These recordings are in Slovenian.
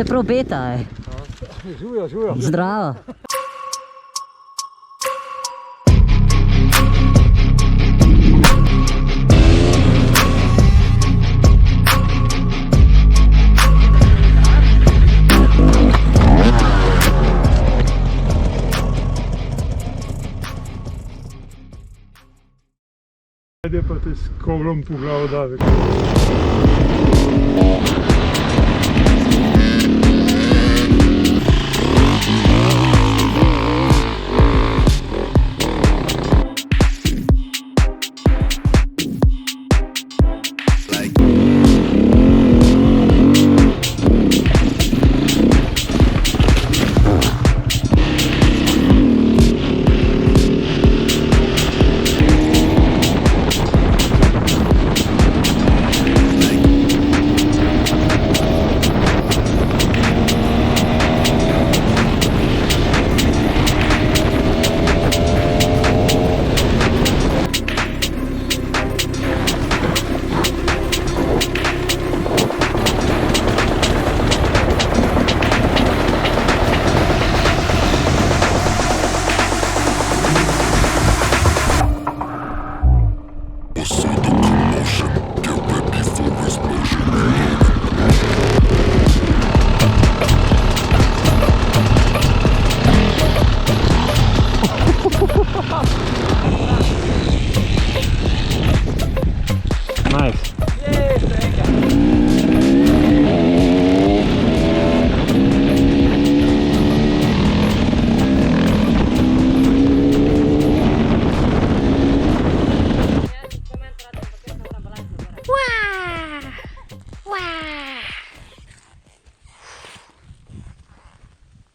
To je prav beta, ej. Živijo, živijo. Zdravo. Ajde pa te s koglom po glavo davek. Nice.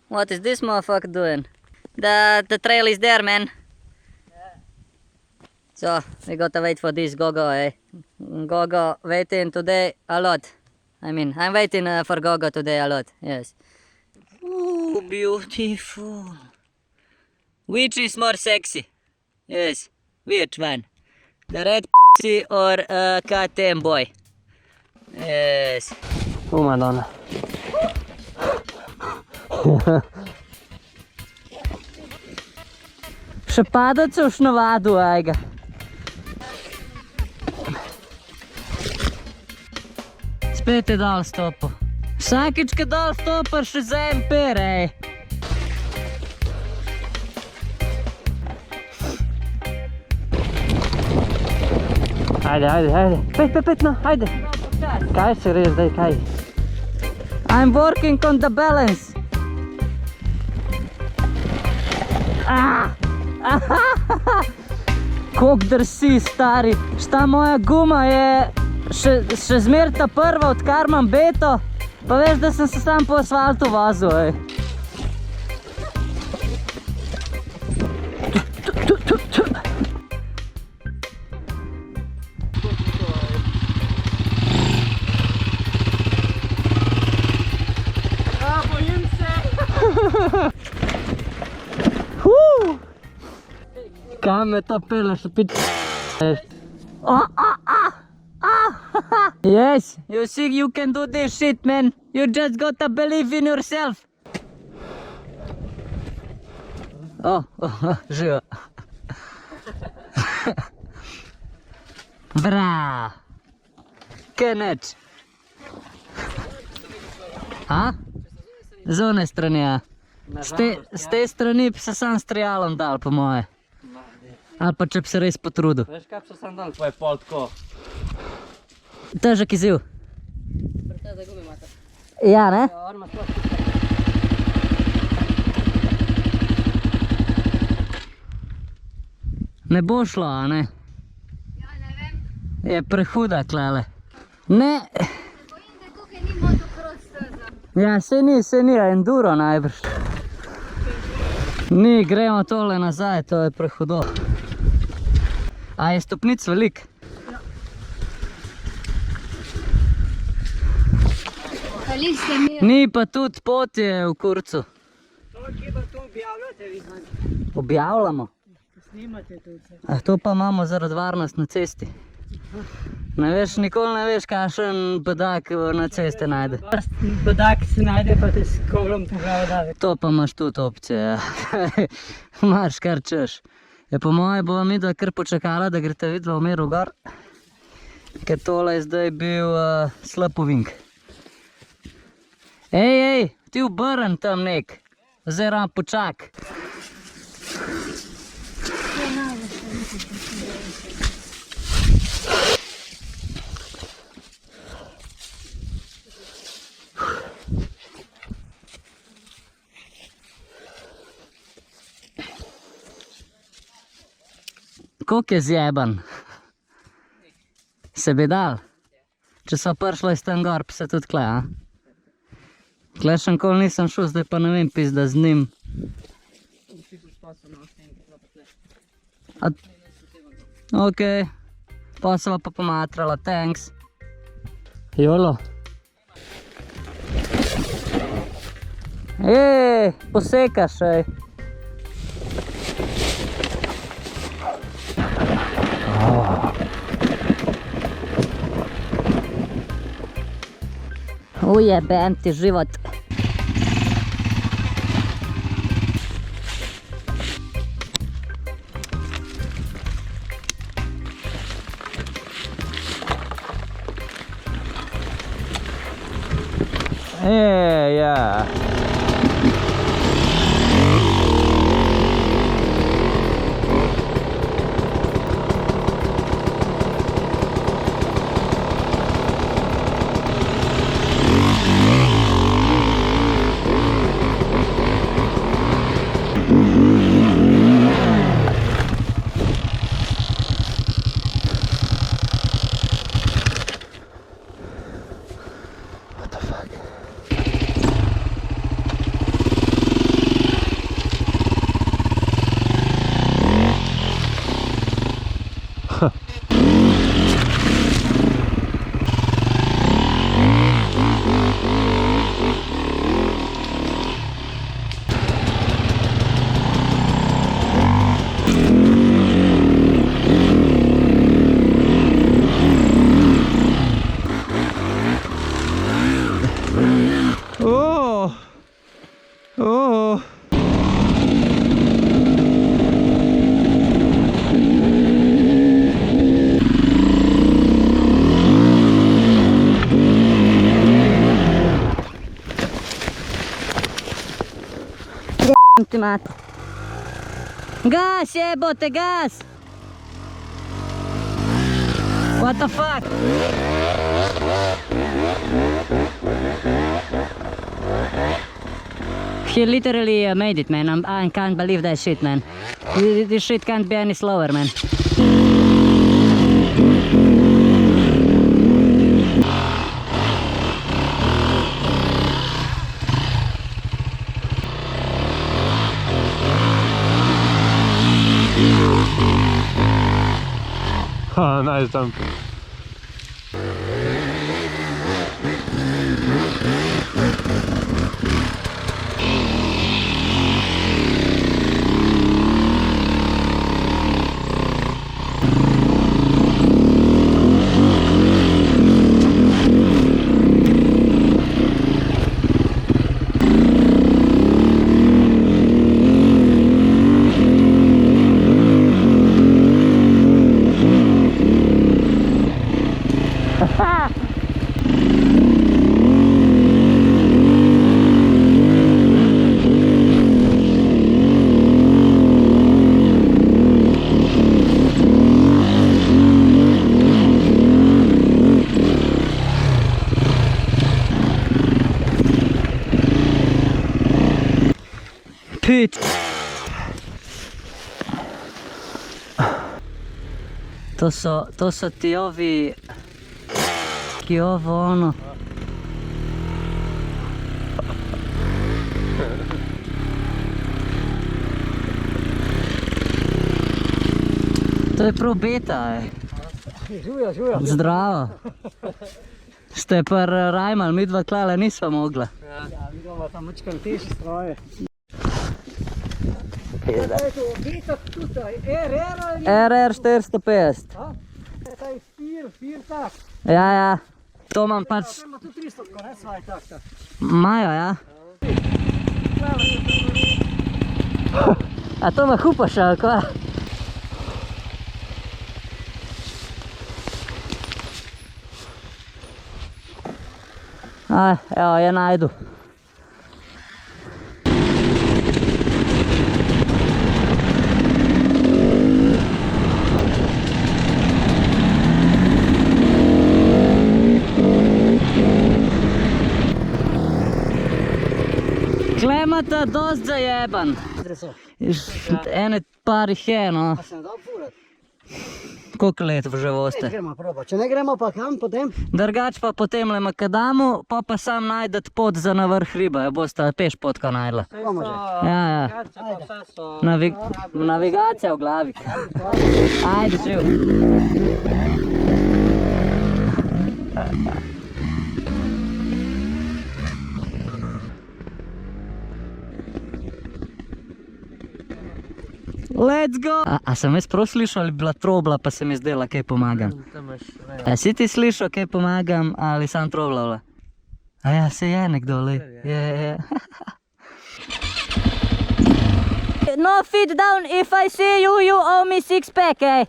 What is this motherfucker doing? The trail is there, man. So, we gotta wait for this Gogo, eh? Gogo waiting today a lot. I mean, I'm waiting for Gogo today a lot, yes. Ooh, beautiful. Which is more sexy? Yes, which one? The red pussy or KTM boy? Yes. Oh, Madonna. Še padec už navadu, ajga. Spet je dal stopu. Vsakič, kad dal stopaš, še za en per, ej. Ajde, ajde, ajde. Pet, no, ajde. Kaj se res zdaj, kaj? I'm working on the balance. Kok drsi, stari. Šta moja guma je še zmer ta prva, odkar imam beto. Pa veš, da sem se sam po asfaltu vozil, ej. Bojim se! Kam me to pele, še pit... Yes, you see you can do this shit, man. You just gotta believe in yourself. Oh, živo. Bravo. Keneč. A? Z one strani, ja. Z te strani bi se sam s trialom dal, po moje. Ali pa če bi se res potrudil. Veš, kaj bi se sam dal, pa je pol tako. Težak izziv. Pretežak gumi imate. Ja, ne? Ja, on ima to. Ne bo šlo, a ne? Ja, ne vem. Je prehuda klele. Ne. Bojim, da tukaj ni motocross steza. Ja, se ni, enduro najbrž. Ni, gremo tole nazaj, to je prehudo. A je stopnic velik? Ja. Ali ste mi... Ni, pa tudi pot je v kurcu. To, ki pa to objavljate, vi znate. Objavljamo. Snimate to vse. A to pa imamo zaradi varnost na cesti. Ne veš, nikoli ne veš, kakšen bedak na ceste najde. Bedak se najde, pa te s kolom po glavo dave. To pa imaš tudi opcije, ja. Marš kar češ. Ja, po moje bova midva kar počakala, da greste vidva v miru gor. Ker tole je zdaj bil slab ovink. Ej, ti obrn tam nek. Oziroma počak. Koliko je zjeban? Se bi dal? Če so prišla iz tam gor, pa se tudi kle, a? Kle še nikoli nisem šel, zdaj pa ne vem, pizda z njim. Ok, pa sva pa pomatrala, thanks. Jolo. Posekaš, ej. Ujebem ti život. Ja. Ti mat. Gas, jebote, gas! What the fuck? He literally made it, man. I can't believe that shit, man. This shit can't be any slower, man. Nice jump. Pyt! To so ti ovi, ki ovo ono. To je prav beta, Žuja. Zdravo. Ste pa rajmal, midva klala nisva mogla. Ja, vidimo tam mačkam težje stroje. Zdaj je to beta tukaj, RR ali... RR 450. taj fir tak. Ja, ja. To imam pač... Ima tu 300, ne, svaj tak. Imajo, ja. A to me hupaš, ali kva? Aj, evo, je najdu. Klemata dost zajeban. Ene par jih je, no. A sem dal furat. Koliko let že voste? Gremo proba. Če ne gremo pa kam potem? Drugač pa potem le makadamu, pa sam najdet pot za na vrh hriba, jo bosta peš potka najdla. Bomo že. Ja, ja. Navigacija v glavi. Ajde, živ. Let's go! A sem jaz prav slišal ali bila trobla, pa se mi zdela, kaj pomagam? A si ti slišal, kaj pomagam, ali sam trobla? A ja, se je nekdo, le. Je. No, feet down, if I see you, you owe me 6 pack, eh?